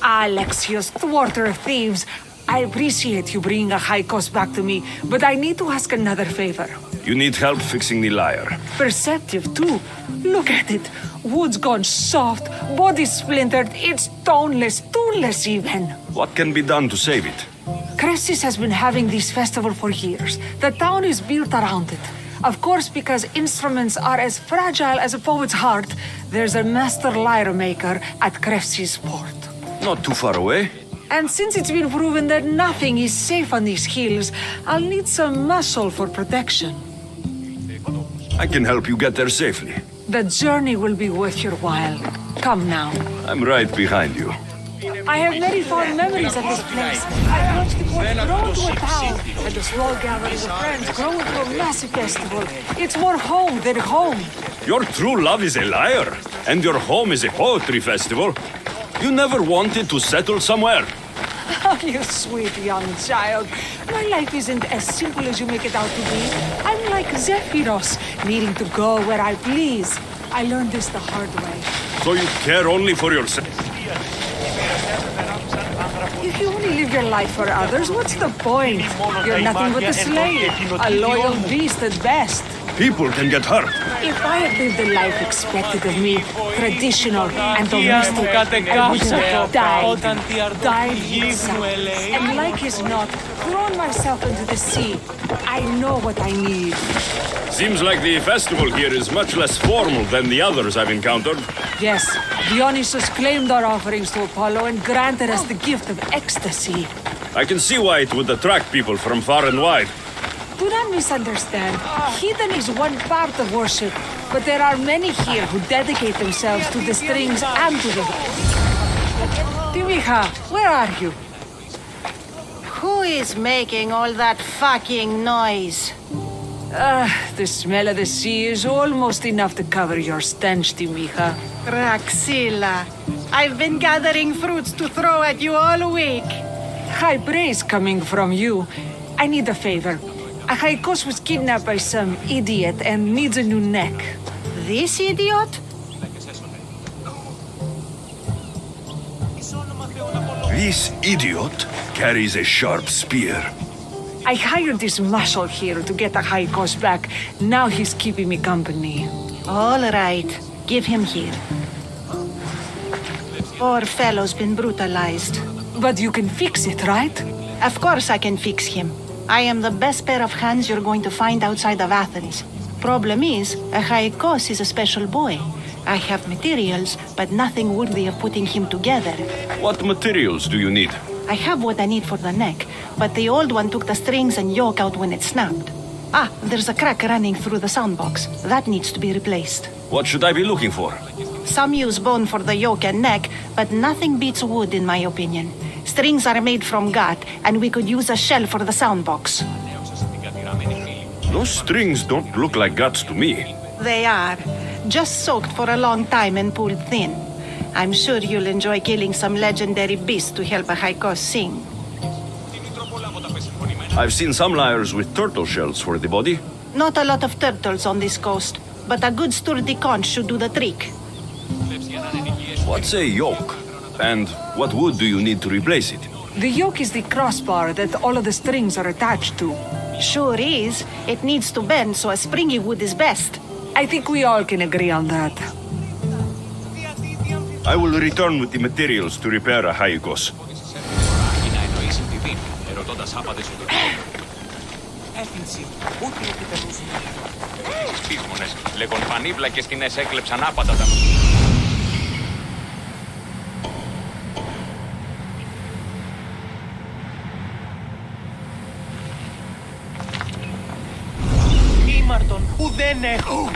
Alexios, thwarter of thieves. I appreciate you bringing a high cost back to me, but I need to ask another favor. You need help fixing the lyre. Perceptive, too. Look at it. Wood's gone soft, body splintered, it's toneless, tooless even. What can be done to save it? Cressis has been having this festival for years. The town is built around it. Of course, because instruments are as fragile as a poet's heart, there's a master lyre maker at Cressis port. Not too far away. And since it's been proven that nothing is safe on these hills, I'll need some muscle for protection. I can help you get there safely. The journey will be worth your while. Come now. I'm right behind you. I have very fond memories of this place. I watched the port grow into a town, and the small gathering of friends grow into a massive festival. It's more home than home. Your true love is a lyre, and your home is a poetry festival. You never wanted to settle somewhere. Oh, you sweet young child. My life isn't as simple as you make it out to be. I'm like Zephyros, needing to go where I please. I learned this the hard way. So you care only for yourself? If you only live your life for others, what's the point? You're nothing but a slave, a loyal beast at best. People can get hurt. If I had lived the life expected of me, traditional and domestic, I would have died inside. And like as not, thrown myself into the sea. I know what I need. Seems like the festival here is much less formal than the others I've encountered. Yes, Dionysus claimed our offerings to Apollo and granted us the gift of ecstasy. I can see why it would attract people from far and wide. Do not misunderstand. Heathen is one part of worship, but there are many here who dedicate themselves to the strings and to the... Timiha, where are you? Who is making all that fucking noise? The smell of the sea is almost enough to cover your stench, Timiha. Raxila, I've been gathering fruits to throw at you all week. High praise coming from you. I need a favor. Achaikos was kidnapped by some idiot and needs a new neck. This idiot? This idiot carries a sharp spear. I hired this muscle here to get Achaikos back. Now he's keeping me company. All right, give him here. Poor fellow's been brutalized. But you can fix it, right? Of course I can fix him. I am the best pair of hands you're going to find outside of Athens. Problem is, Achaikos is a special boy. I have materials, but nothing worthy of putting him together. What materials do you need? I have what I need for the neck, but the old one took the strings and yoke out when it snapped. Ah, there's a crack running through the soundbox. That needs to be replaced. What should I be looking for? Some use bone for the yoke and neck, but nothing beats wood in my opinion. Strings are made from gut, and we could use a shell for the soundbox. Those strings don't look like guts to me. They are. Just soaked for a long time and pulled thin. I'm sure you'll enjoy killing some legendary beast to help Achaikos sing. I've seen some lyres with turtle shells for the body. Not a lot of turtles on this coast, but a good sturdy conch should do the trick. What's a yoke? And what wood do you need to replace it? The yoke is the crossbar that all of the strings are attached to. Sure is. It needs to bend, so a springy wood is best. I think we all can agree on that. I will return with the materials to repair Achaikos. Λεγονφανίβλακες σκηνές έκλεψαν άπατα τα... Ήμαρτον που δεν έχω.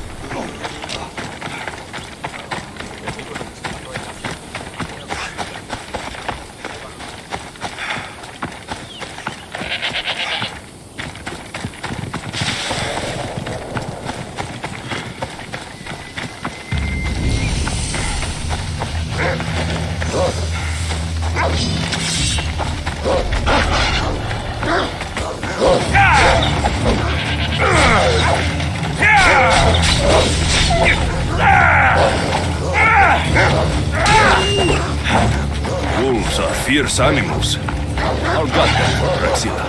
Wolves Those are fierce animals. I'll gut them for Praxilla.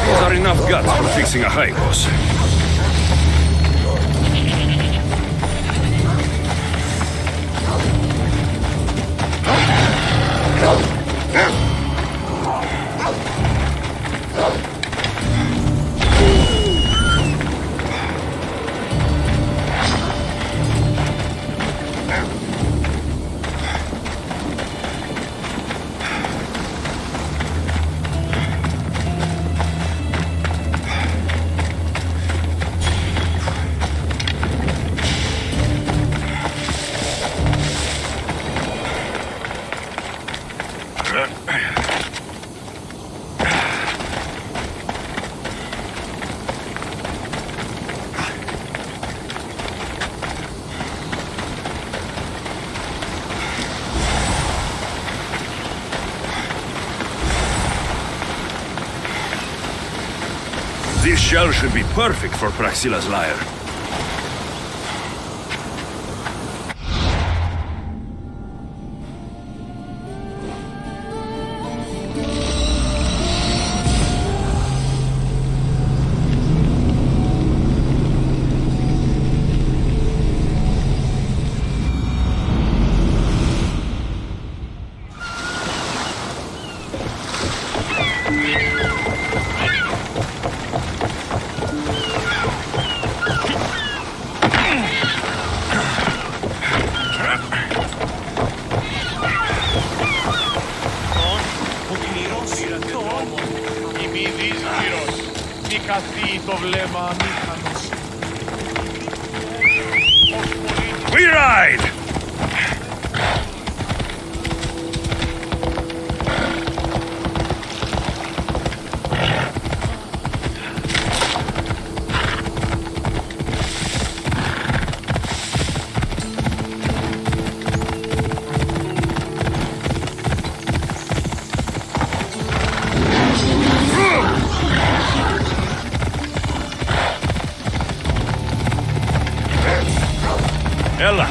Those are enough guts for fixing a high boss. This shell should be perfect for Praxilla's lyre. We ride! Ella.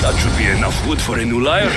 That should be enough wood for a new lyre.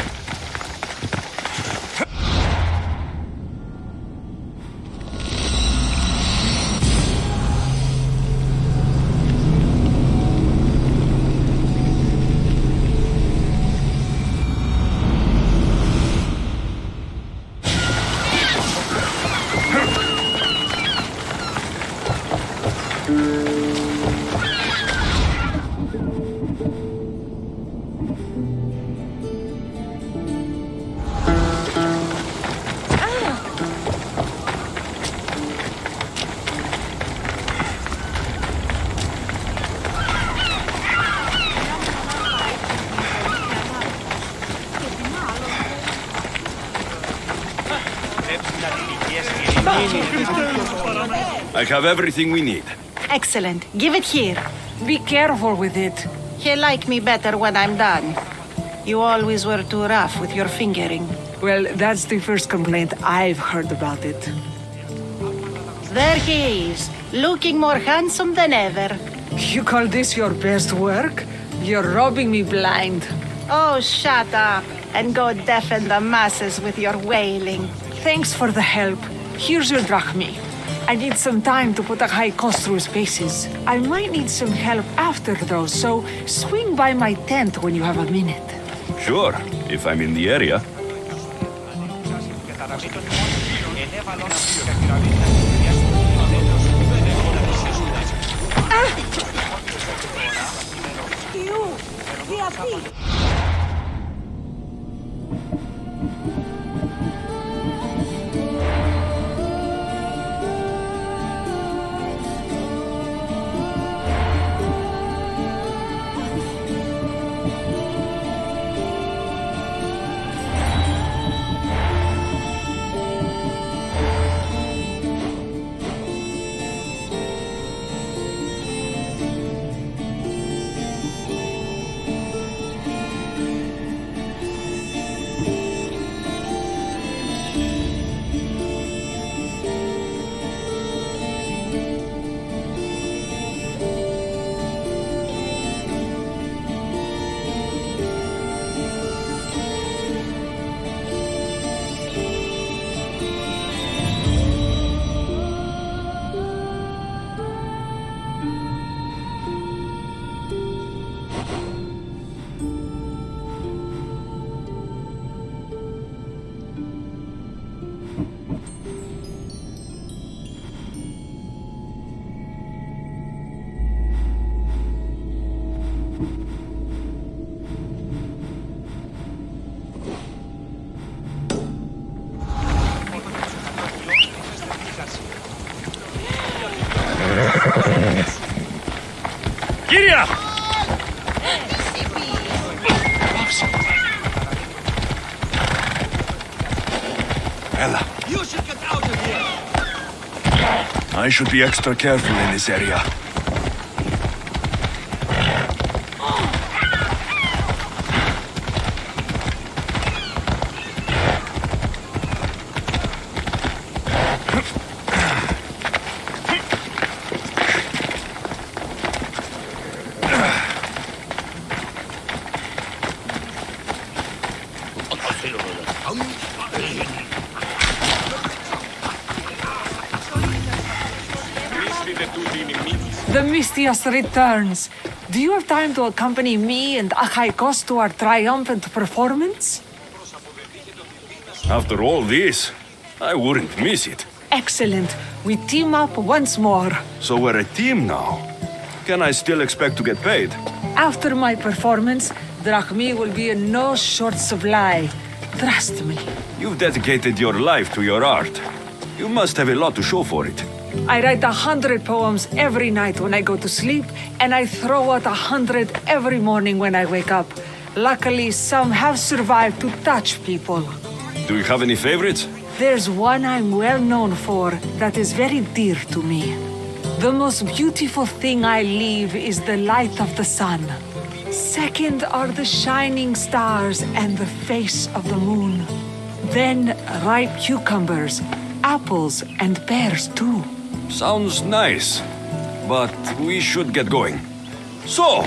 I have everything we need. Excellent. Give it here. Be careful with it. He'll like me better when I'm done. You always were too rough with your fingering. Well, that's the first complaint I've heard about it. There he is, looking more handsome than ever. You call this your best work? You're robbing me blind. Oh, shut up and go deafen the masses with your wailing. Thanks for the help. Here's your drachmi. I need some time to put a high cost through his paces. I might need some help after though, so swing by my tent when you have a minute. Sure, if I'm in the area. Κύρια! Ella. You should get out of here! I should be extra careful in this area. The Mistias returns. Do you have time to accompany me and Achaikos to our triumphant performance? After all this, I wouldn't miss it. Excellent. We team up once more. So we're a team now. Can I still expect to get paid? After my performance, drachmi will be in no short supply. Trust me. You've dedicated your life to your art. You must have a lot to show for it. I write 100 poems every night when I go to sleep, and I throw out 100 every morning when I wake up. Luckily, some have survived to touch people. Do you have any favorites? There's one I'm well known for that is very dear to me. The most beautiful thing I leave is the light of the sun. Second are the shining stars and the face of the moon. Then ripe cucumbers, apples, and pears too. Sounds nice, but we should get going. So,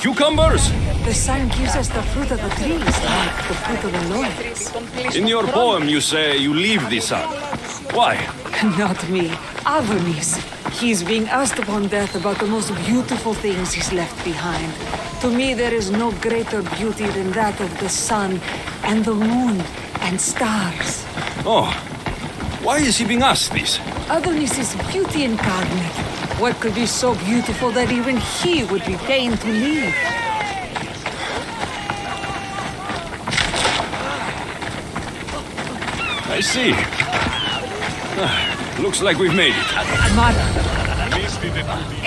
cucumbers? The sun gives us the fruit of the trees, like the fruit of the Lord. In your poem you say you leave the sun. Why? Not me, Adonis. He's being asked upon death about the most beautiful things he's left behind. To me, there is no greater beauty than that of the sun and the moon and stars. Oh, why is he being asked this? Adonis is beauty incarnate. What could be so beautiful that even he would be fain to leave? I see. Looks like we've made it. Mother.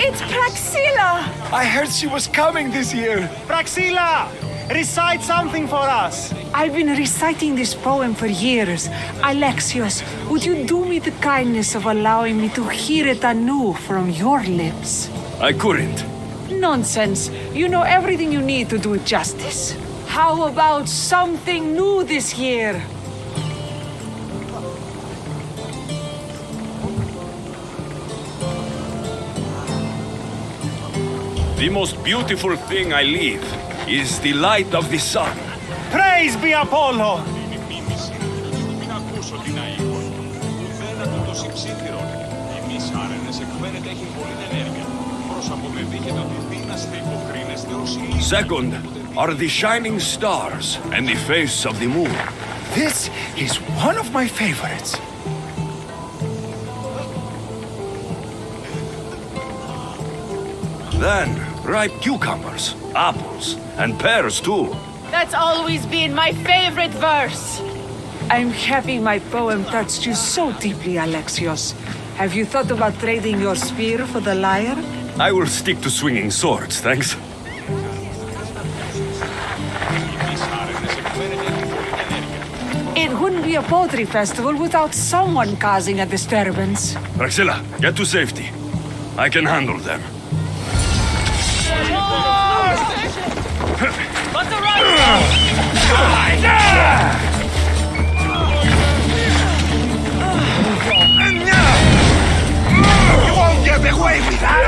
It's Praxilla! I heard she was coming this year. Praxilla! Recite something for us! I've been reciting this poem for years. Alexios, would you do me the kindness of allowing me to hear it anew from your lips? I couldn't. Nonsense. You know everything you need to do it justice. How about something new this year? The most beautiful thing I leave is the light of the sun. Praise be Apollo! Second are the shining stars and the face of the moon. This is one of my favorites. Then, ripe cucumbers, apples, and pears too. That's always been my favorite verse. I'm happy my poem touched you so deeply, Alexios. Have you thought about trading your spear for the lyre? I will stick to swinging swords, thanks. It wouldn't be a poetry festival without someone causing a disturbance. Praxilla, get to safety. I can handle them. You won't get away with that!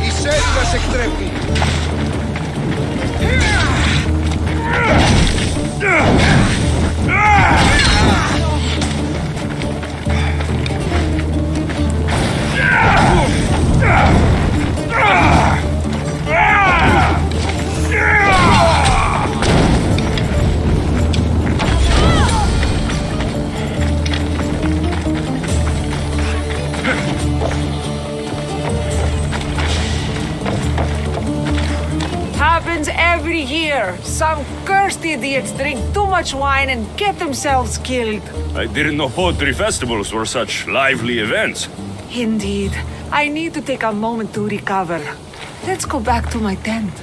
Η σέλιδα σε εκτρέπει. Happens every year. Some cursed idiots drink too much wine and get themselves killed. I didn't know poetry festivals were such lively events. Indeed. I need to take a moment to recover. Let's go back to my tent.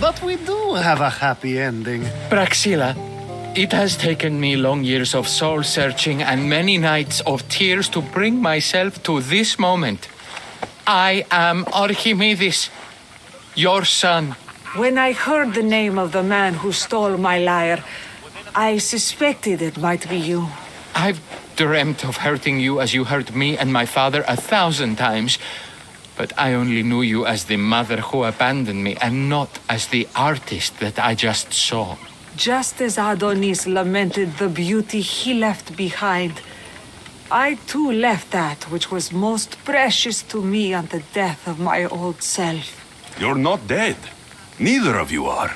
But we do have a happy ending. Praxilla, it has taken me long years of soul searching and many nights of tears to bring myself to this moment. I am Archimedes, your son. When I heard the name of the man who stole my lyre, I suspected it might be you. I've dreamt of hurting you as you hurt me and my father 1,000 times. But I only knew you as the mother who abandoned me and not as the artist that I just saw. Just as Adonis lamented the beauty he left behind, I too left that which was most precious to me on the death of my old self. You're not dead. Neither of you are.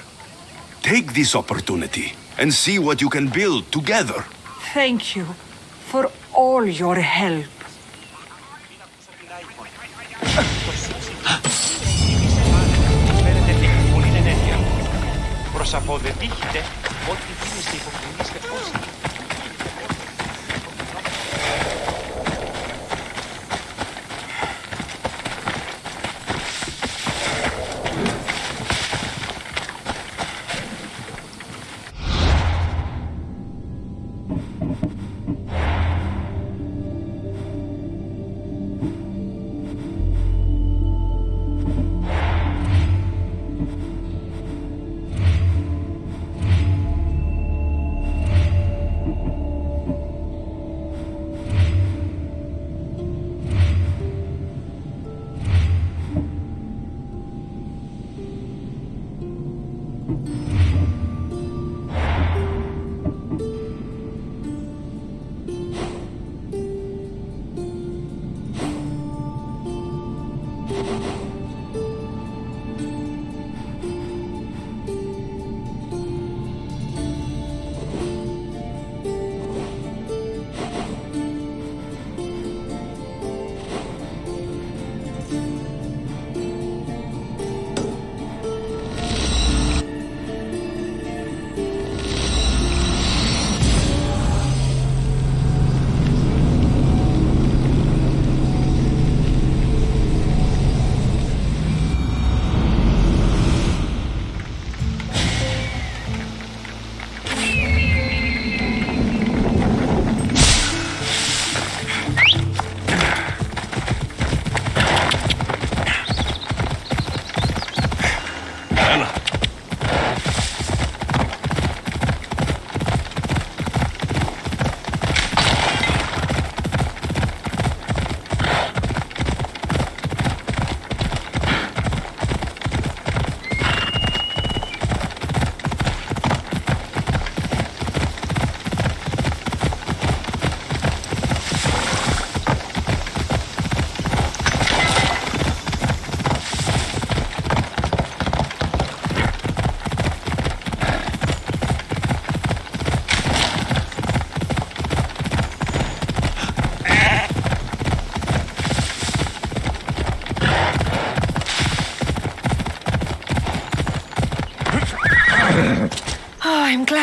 Take this opportunity and see what you can build together. Thank you for all your help. Προσαποδετήχετε ότι γίνεστε υποκρινήστε όσοι.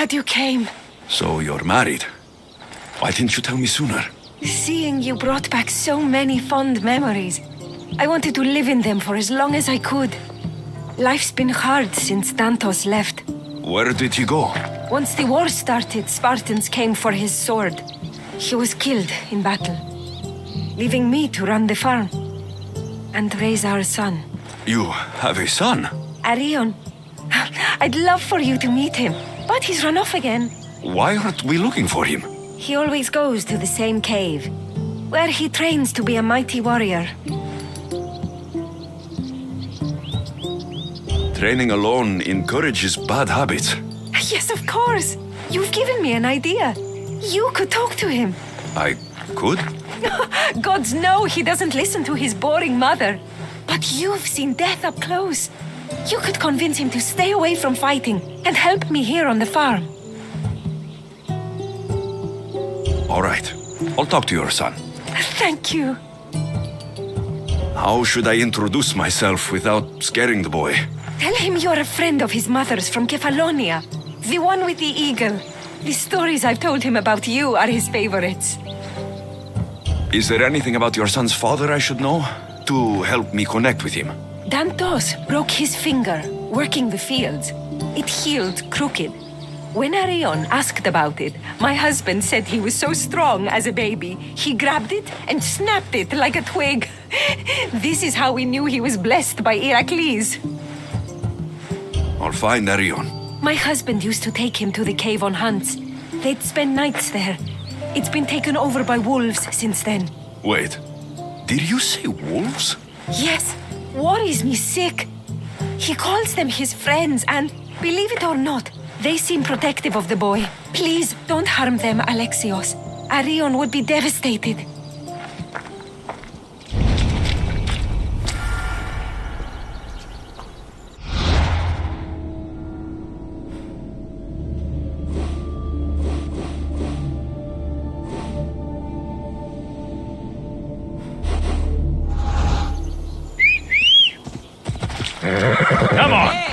glad you came. So you're married. Why didn't you tell me sooner? Seeing you brought back so many fond memories. I wanted to live in them for as long as I could. Life's been hard since Dantos left. Where did he go? Once the war started, Spartans came for his sword. He was killed in battle, leaving me to run the farm and raise our son. You have a son? Arion. I'd love for you to meet him, but he's run off again. Why aren't we looking for him? He always goes to the same cave, where he trains to be a mighty warrior. Training alone encourages bad habits. Yes, of course. You've given me an idea. You could talk to him. I could? Gods know he doesn't listen to his boring mother. But you've seen death up close. You could convince him to stay away from fighting and help me here on the farm. All right. I'll talk to your son. Thank you. How should I introduce myself without scaring the boy? Tell him you're a friend of his mother's from Kefalonia. The one with the eagle. The stories I've told him about you are his favorites. Is there anything about your son's father I should know to help me connect with him? Dantos broke his finger working the fields. It healed crooked. When Arion asked about it, my husband said he was so strong as a baby, he grabbed it and snapped it like a twig. This is how we knew he was blessed by Heracles. I'll find Arion. My husband used to take him to the cave on hunts. They'd spend nights there. It's been taken over by wolves since then. Wait, did you say wolves? Yes, worries me sick. He calls them his friends and, believe it or not, they seem protective of the boy. Please, don't harm them, Alexios. Arion would be devastated. Come on!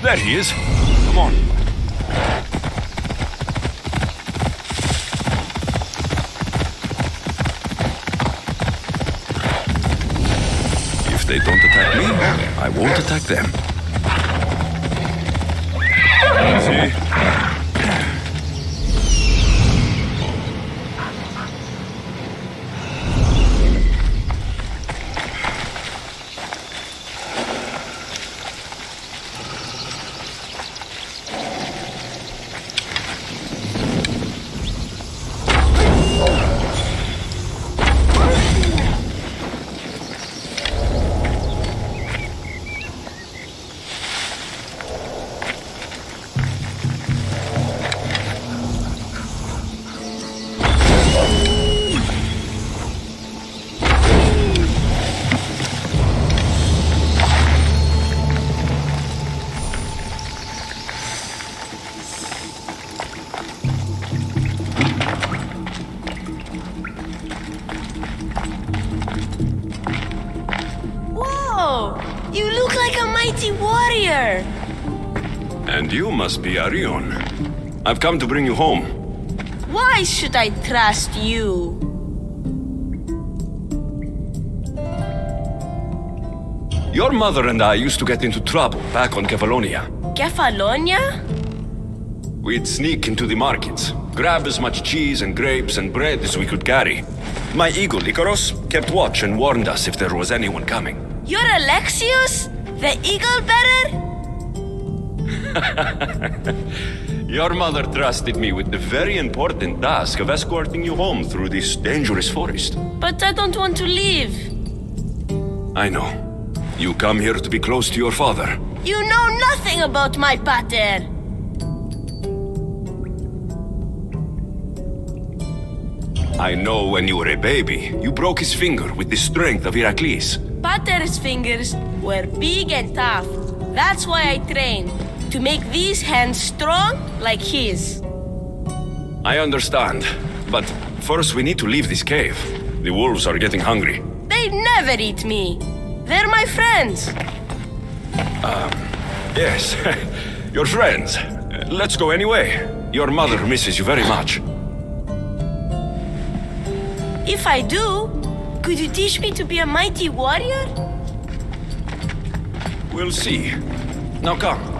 There he is. Come on. If they don't attack me, I won't attack them. See? You look like a mighty warrior! And you must be Arion. I've come to bring you home. Why should I trust you? Your mother and I used to get into trouble back on Kefalonia. Kefalonia? We'd sneak into the markets, grab as much cheese and grapes and bread as we could carry. My eagle, Icaros, kept watch and warned us if there was anyone coming. You're Alexios? The eagle bearer? Your mother trusted me with the very important task of escorting you home through this dangerous forest. But I don't want to leave. I know. You come here to be close to your father. You know nothing about my pater. I know when you were a baby, you broke his finger with the strength of Heracles. Pater's fingers were big and tough. That's why I trained, to make these hands strong like his. I understand, but first we need to leave this cave. The wolves are getting hungry. They never eat me. They're my friends. Yes, your friends. Let's go anyway. Your mother misses you very much. If I do, could you teach me to be a mighty warrior? We'll see. Now come.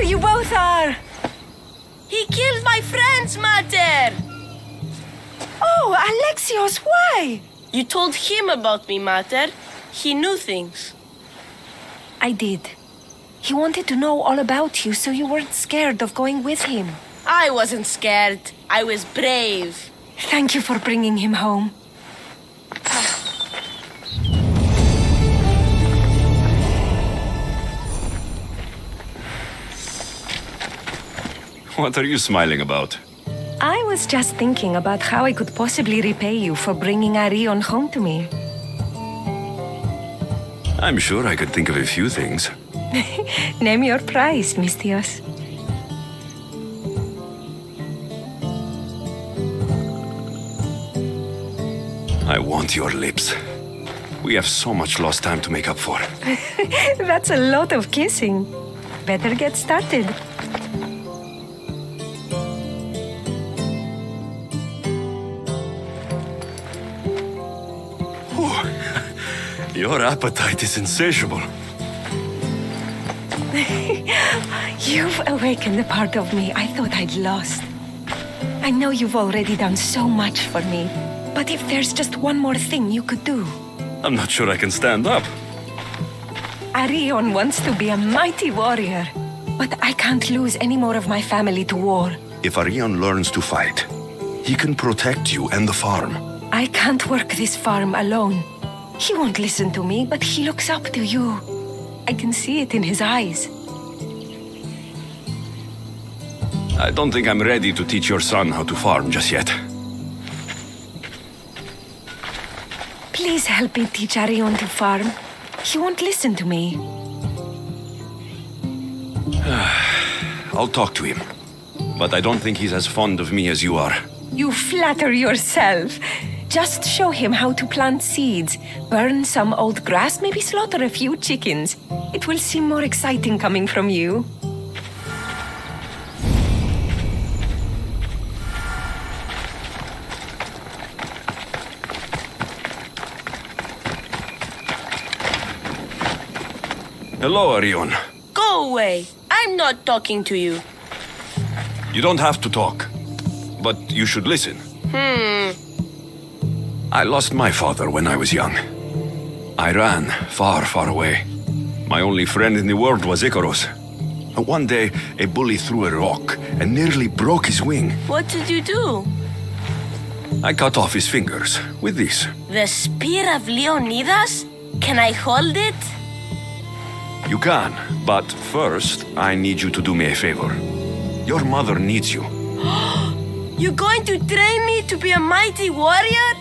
You both are! He killed my friends, Mater! Oh, Alexios, why? You told him about me, Mater. He knew things. I did. He wanted to know all about you, so you weren't scared of going with him. I wasn't scared. I was brave. Thank you for bringing him home. What are you smiling about? I was just thinking about how I could possibly repay you for bringing Arion home to me. I'm sure I could think of a few things. Name your price, Mistios. I want your lips. We have so much lost time to make up for. That's a lot of kissing. Better get started. Your appetite is insatiable. You've awakened a part of me I thought I'd lost. I know you've already done so much for me, but if there's just one more thing you could do. I'm not sure I can stand up. Arion wants to be a mighty warrior, but I can't lose any more of my family to war. If Arion learns to fight, he can protect you and the farm. I can't work this farm alone. He won't listen to me, but he looks up to you. I can see it in his eyes. I don't think I'm ready to teach your son how to farm just yet. Please help me teach Arion to farm. He won't listen to me. I'll talk to him. But I don't think he's as fond of me as you are. You flatter yourself. Just show him how to plant seeds, burn some old grass, maybe slaughter a few chickens. It will seem more exciting coming from you. Hello, Arion. Go away. I'm not talking to you. You don't have to talk, but you should listen. I lost my father when I was young. I ran far, far away. My only friend in the world was Icarus. One day, a bully threw a rock and nearly broke his wing. What did you do? I cut off his fingers with this. The spear of Leonidas? Can I hold it? You can, but first, I need you to do me a favor. Your mother needs you. You're going to train me to be a mighty warrior?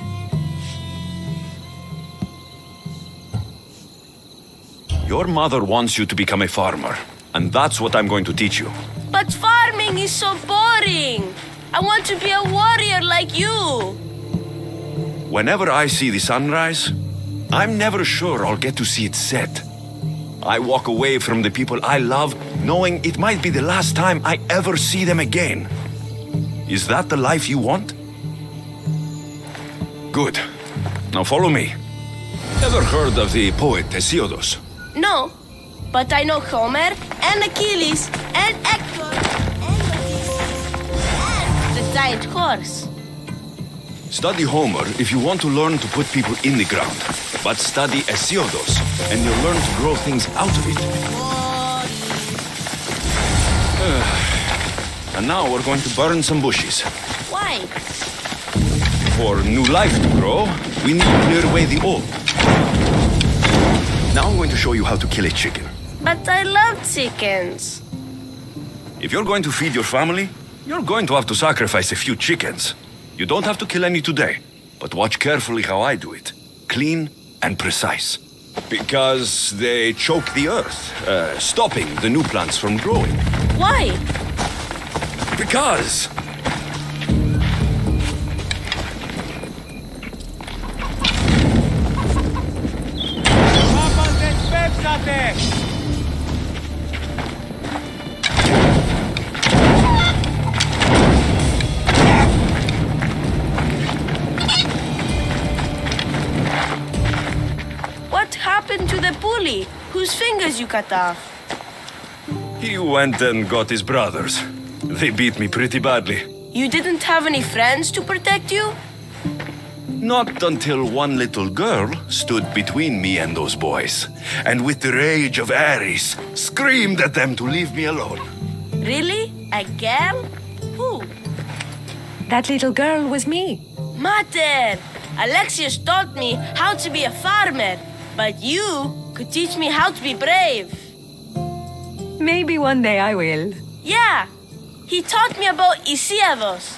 Your mother wants you to become a farmer, and that's what I'm going to teach you. But farming is so boring. I want to be a warrior like you. Whenever I see the sunrise, I'm never sure I'll get to see it set. I walk away from the people I love, knowing it might be the last time I ever see them again. Is that the life you want? Good. Now follow me. Ever heard of the poet Hesiodos? No, but I know Homer and Achilles and Hector and Odysseus and the giant horse. Study Homer if you want to learn to put people in the ground. But study Hesiodos, and you'll learn to grow things out of it. And now we're going to burn some bushes. Why? For new life to grow, we need to clear away the old. Now I'm going to show you how to kill a chicken. But I love chickens. If you're going to feed your family, you're going to have to sacrifice a few chickens. You don't have to kill any today, but watch carefully how I do it. Clean and precise. Because they choke the earth, stopping the new plants from growing. Why? Because... What happened to the bully whose fingers you cut off? He went and got his brothers. They beat me pretty badly. You didn't have any friends to protect you? Not until one little girl stood between me and those boys, and with the rage of Ares, screamed at them to leave me alone. Really? A girl? Who? That little girl was me. Mater! Alexius taught me how to be a farmer, but you could teach me how to be brave. Maybe one day I will. Yeah! He taught me about Hesiodos.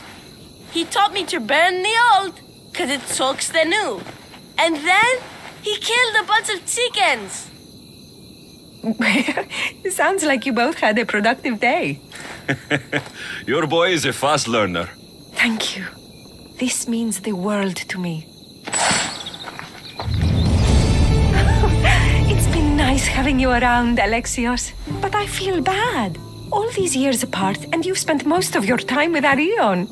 He taught me to burn the old, because it soaks the new. And then he killed a bunch of chickens. Sounds like you both had a productive day. Your boy is a fast learner. Thank you. This means the world to me. It's been nice having you around, Alexios. But I feel bad. All these years apart, and you've spent most of your time with Arion.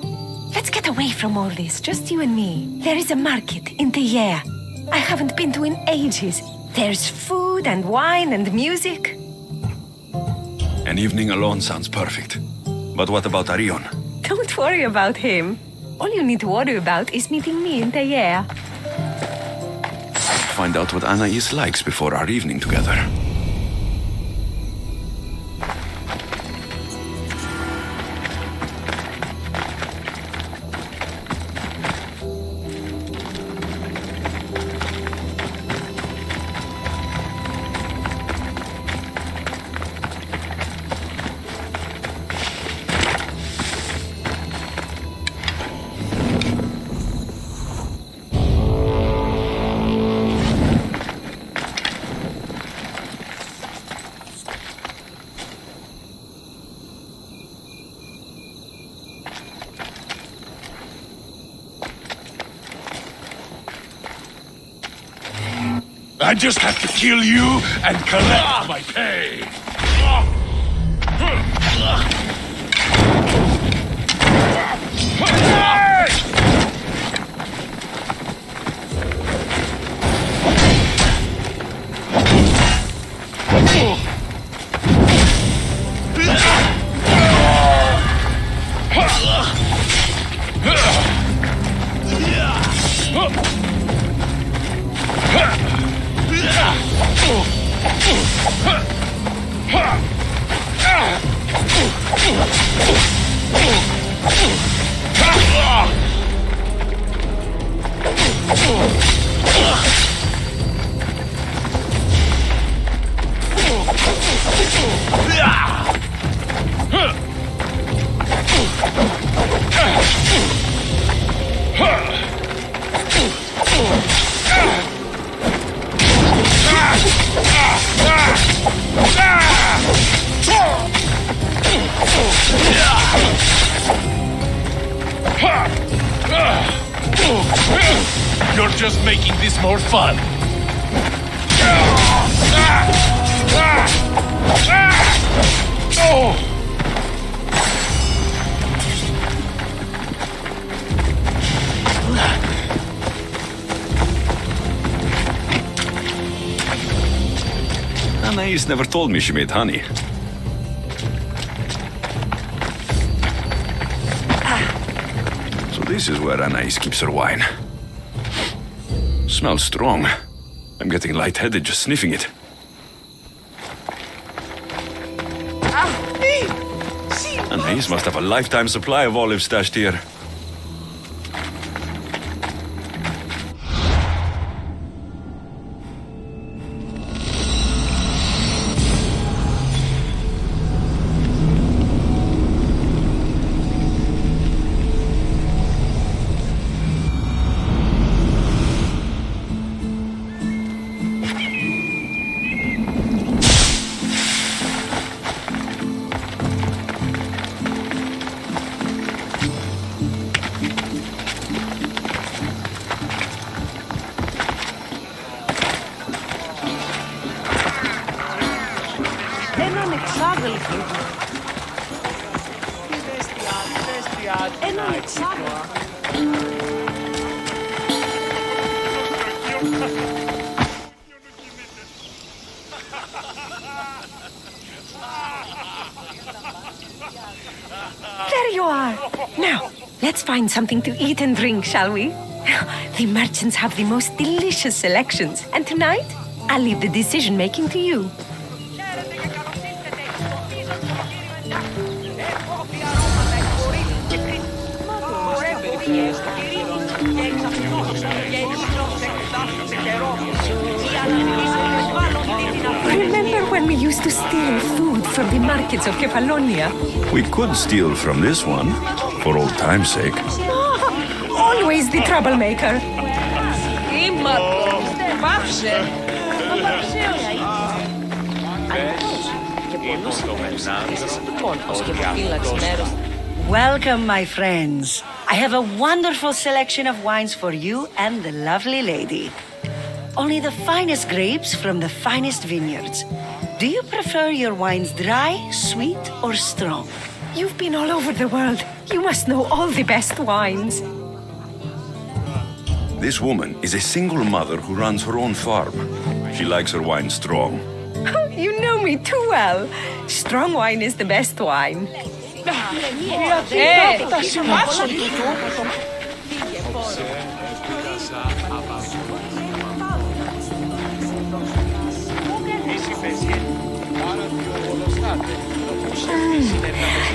Let's get away from all this, just you and me. There is a market in Thea. I haven't been to in ages. There's food and wine and music. An evening alone sounds perfect. But what about Arion? Don't worry about him. All you need to worry about is meeting me in Thea. Find out what Anais likes before our evening together. I just have to kill you and collect my pay. You're just making this more fun. Anais never told me she made honey. So this is where Anais keeps her wine. Smells strong. I'm getting lightheaded just sniffing it. Anais must have a lifetime supply of olives stashed here. There you are. Now, let's find something to eat and drink, shall we? The merchants have the most delicious selections, and tonight, I'll leave the decision-making to you. Remember when we used to steal food from the markets of Kefalonia? We could steal from this one, for old time's sake. Oh, always the troublemaker. Welcome, my friends. I have a wonderful selection of wines for you and the lovely lady. Only the finest grapes from the finest vineyards. Do you prefer your wines dry, sweet, or strong? You've been all over the world. You must know all the best wines. This woman is a single mother who runs her own farm. She likes her wine strong. You know me too well. Strong wine is the best wine.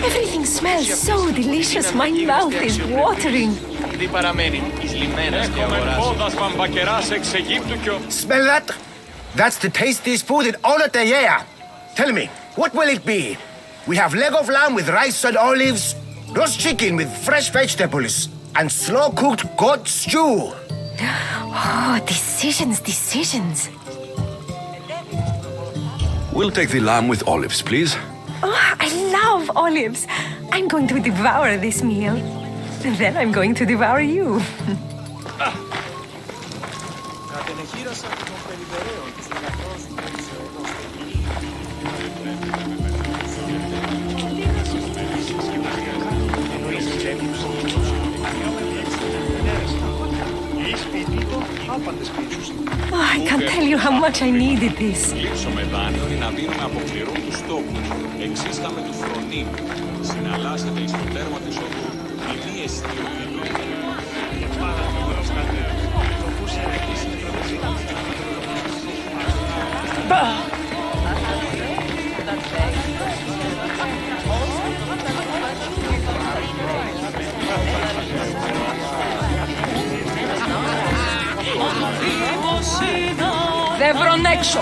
Everything smells so delicious. My mouth is watering. Τι παραμένει, εις λιμένας και αγοράς. Πόδας βαμβακεράς εξ Αιγύπτου και ο... Smell that? That's the tastiest food in all of the year. Tell me, what will it be? We have leg of lamb with rice and olives, roast chicken with fresh vegetables, and slow-cooked goat stew. Oh, decisions. We'll take the lamb with olives, please. Oh, I love olives. I'm going to devour this meal. And then I'm going to devour you. Oh, I can't tell you how much I needed this. Λήψομαι δάνειο να δίνουμε από πληρών τους στόχους. Εξίσταμε του φρονίμου. Συναλλάσσεται εις το τέρμα της οδού. Δεν βρουν έξω.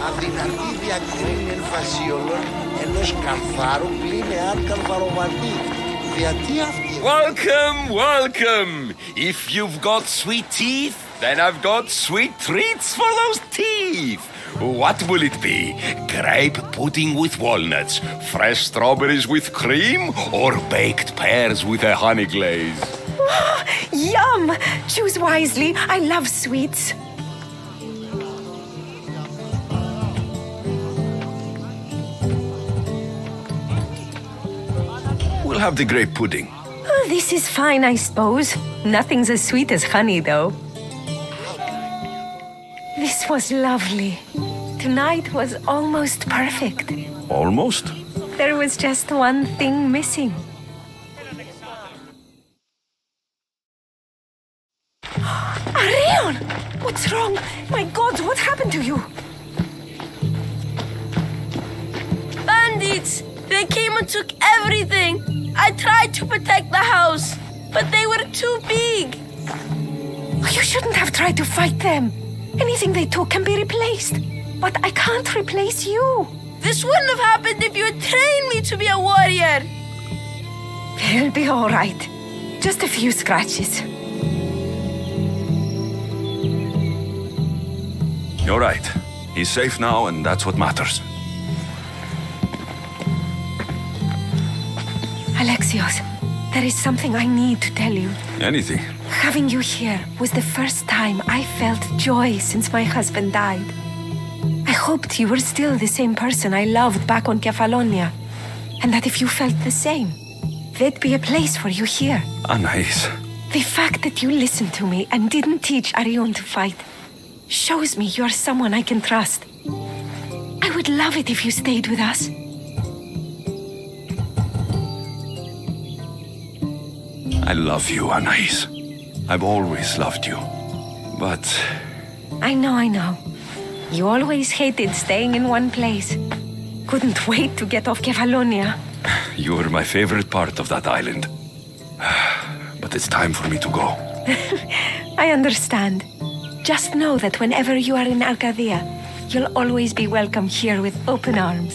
Αδυνατή διακρίνει έμφαση όλων ενός καμφάρου πλήνε αν καμφαρομαρτή. Γιατί αυτή... Welcome! If you've got sweet teeth, then I've got sweet treats for those teeth. What will it be? Grape pudding with walnuts, fresh strawberries with cream, or baked pears with a honey glaze? Yum! Choose wisely. I love sweets. We'll have the grape pudding. Oh, this is fine, I suppose. Nothing's as sweet as honey, though. This was lovely. Tonight was almost perfect. Almost? There was just one thing missing. Arion! What's wrong? My God, what happened to you? Bandits! They came and took everything. I tried to protect the house, but they were too big. You shouldn't have tried to fight them. Anything they took can be replaced. But I can't replace you. This wouldn't have happened if you had trained me to be a warrior. It'll be all right. Just a few scratches. You're right. He's safe now, and that's what matters. Alexios, there is something I need to tell you. Anything. Having you here was the first time I felt joy since my husband died. I hoped you were still the same person I loved back on Kefalonia, and that if you felt the same, there'd be a place for you here. Anais. The fact that you listened to me and didn't teach Arion to fight shows me you are someone I can trust. I would love it if you stayed with us. I love you, Anais. I've always loved you. But... I know. You always hated staying in one place. Couldn't wait to get off Kefalonia. You were my favorite part of that island. But it's time for me to go. I understand. Just know that whenever you are in Arcadia, you'll always be welcome here with open arms.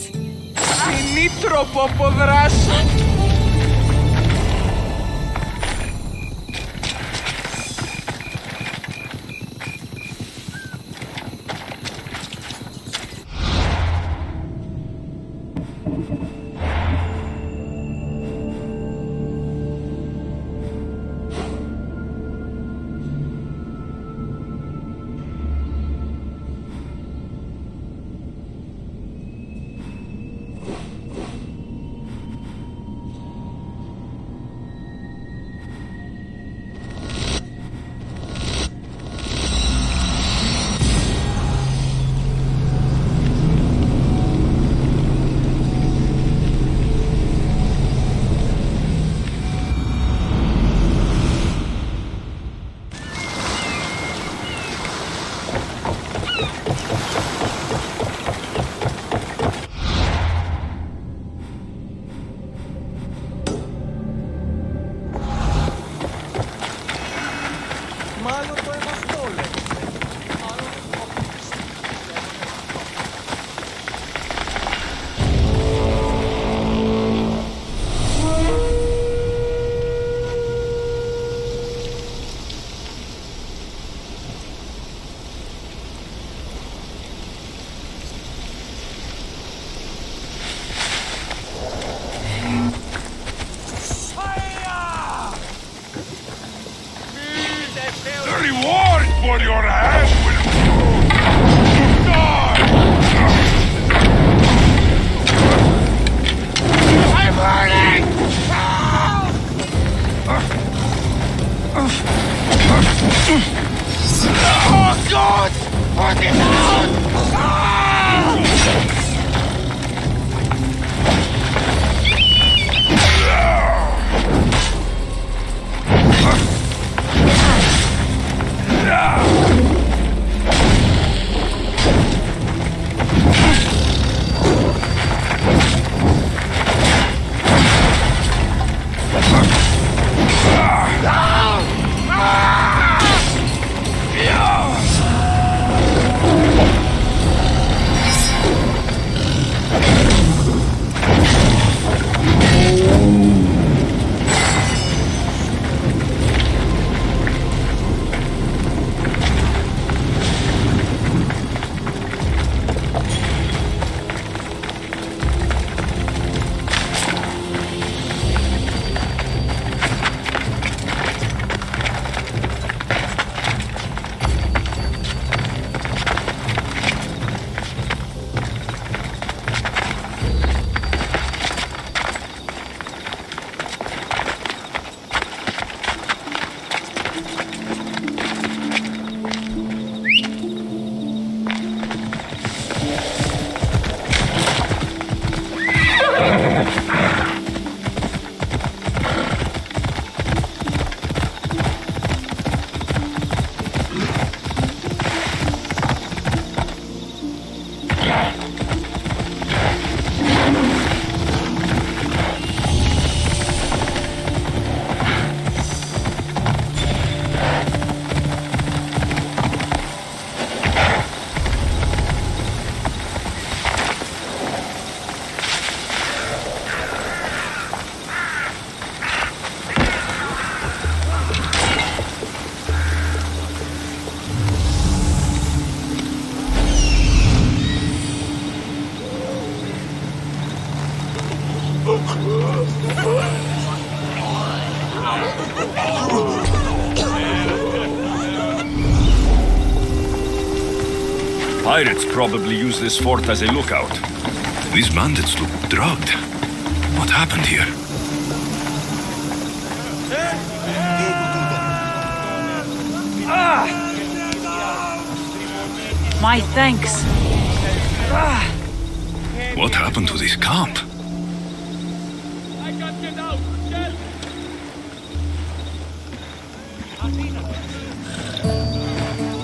Pirates probably use this fort as a lookout. These bandits look drugged. What happened here? My thanks. What happened to this camp?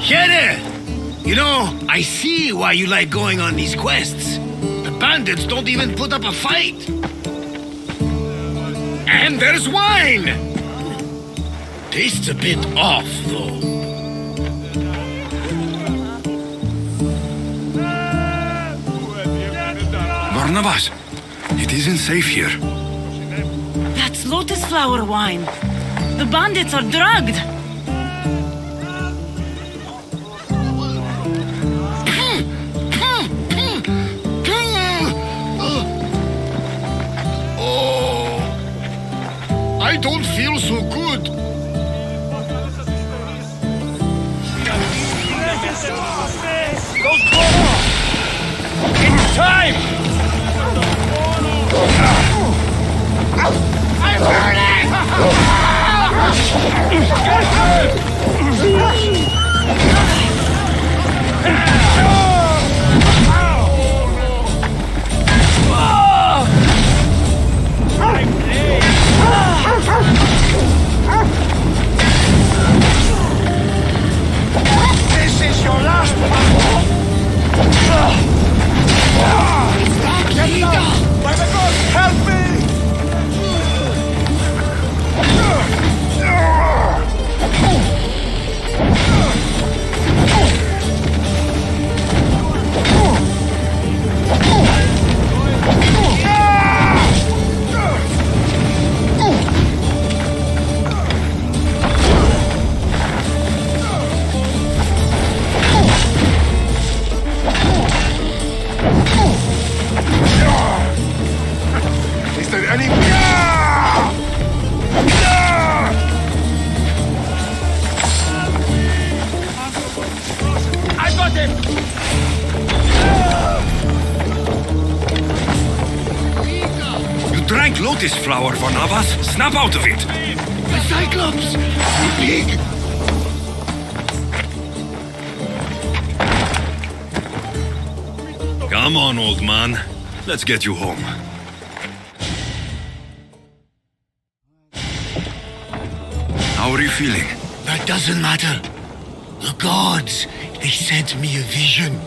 Here! You know, I see why you like going on these quests. The bandits don't even put up a fight. And there's wine! Tastes a bit off, though. Barnabas, it isn't safe here. That's lotus flower wine. The bandits are drugged. I don't feel so good. It's time! I'm This is your last battle. By the gods, help me! Is there any... I got him! You drank lotus flower, Barnabas. Snap out of it! The Cyclops! The pig! Come on, old man. Let's get you home. How are you feeling? That doesn't matter. The gods, they sent me a vision.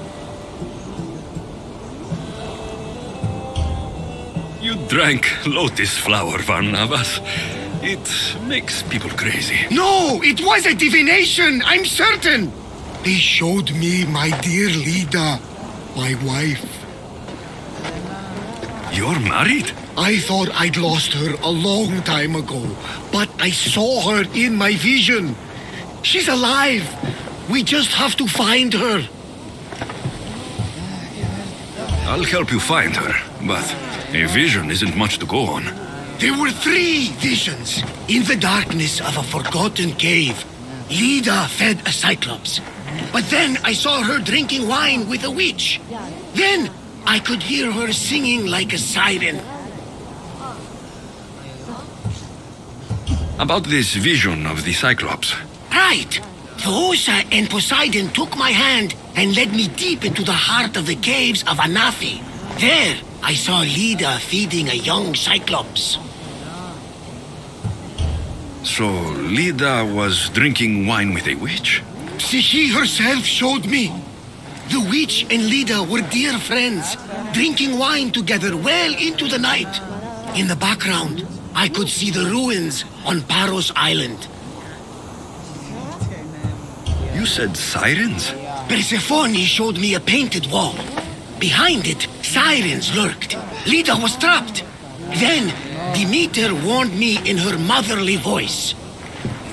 You drank lotus flower, Barnabas. It makes people crazy. No, it was a divination, I'm certain. They showed me my dear Lida, my wife. You're married? I thought I'd lost her a long time ago, but I saw her in my vision. She's alive. We just have to find her. I'll help you find her, but a vision isn't much to go on. There were 3 visions. In the darkness of a forgotten cave, Lida fed a Cyclops. But then I saw her drinking wine with a witch. Then I could hear her singing like a siren. About this vision of the Cyclops. Right. Theosa and Poseidon took my hand and led me deep into the heart of the caves of Anafi. There, I saw Lida feeding a young Cyclops. So Lida was drinking wine with a witch? She herself showed me. The witch and Lida were dear friends, drinking wine together well into the night. In the background, I could see the ruins on Paros Island. You said sirens? Persephone showed me a painted wall. Behind it, sirens lurked. Lida was trapped. Then, Demeter warned me in her motherly voice.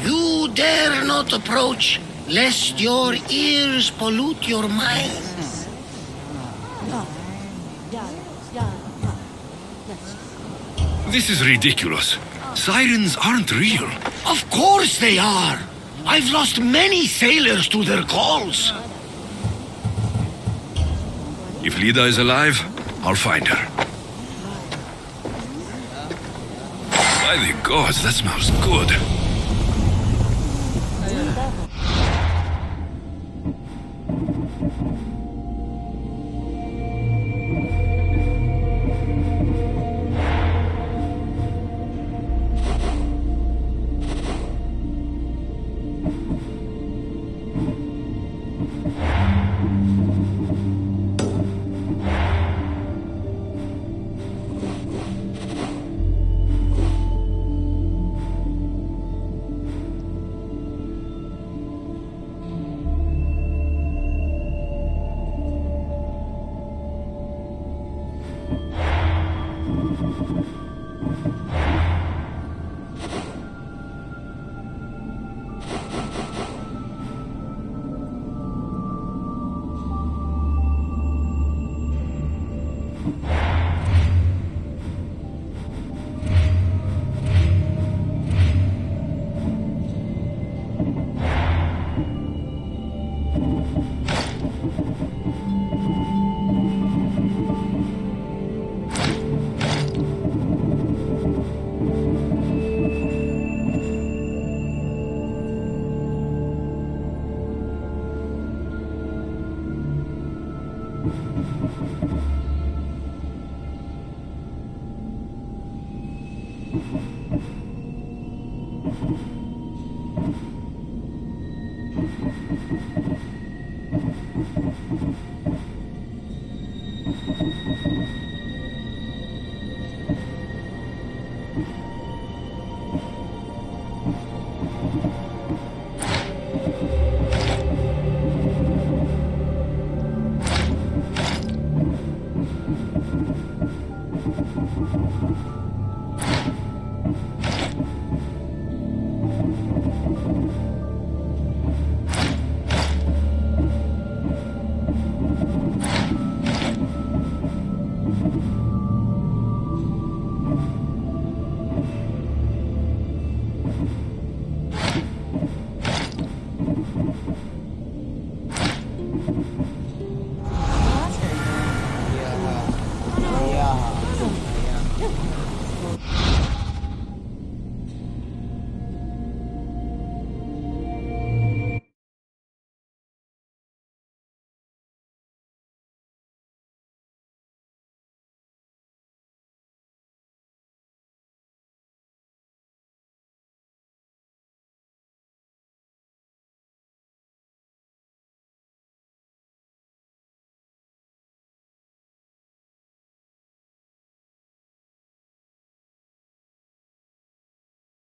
You dare not approach, lest your ears pollute your mind. This is ridiculous. Sirens aren't real. Of course they are. I've lost many sailors to their calls. If Lida is alive, I'll find her. By the gods, that smells good.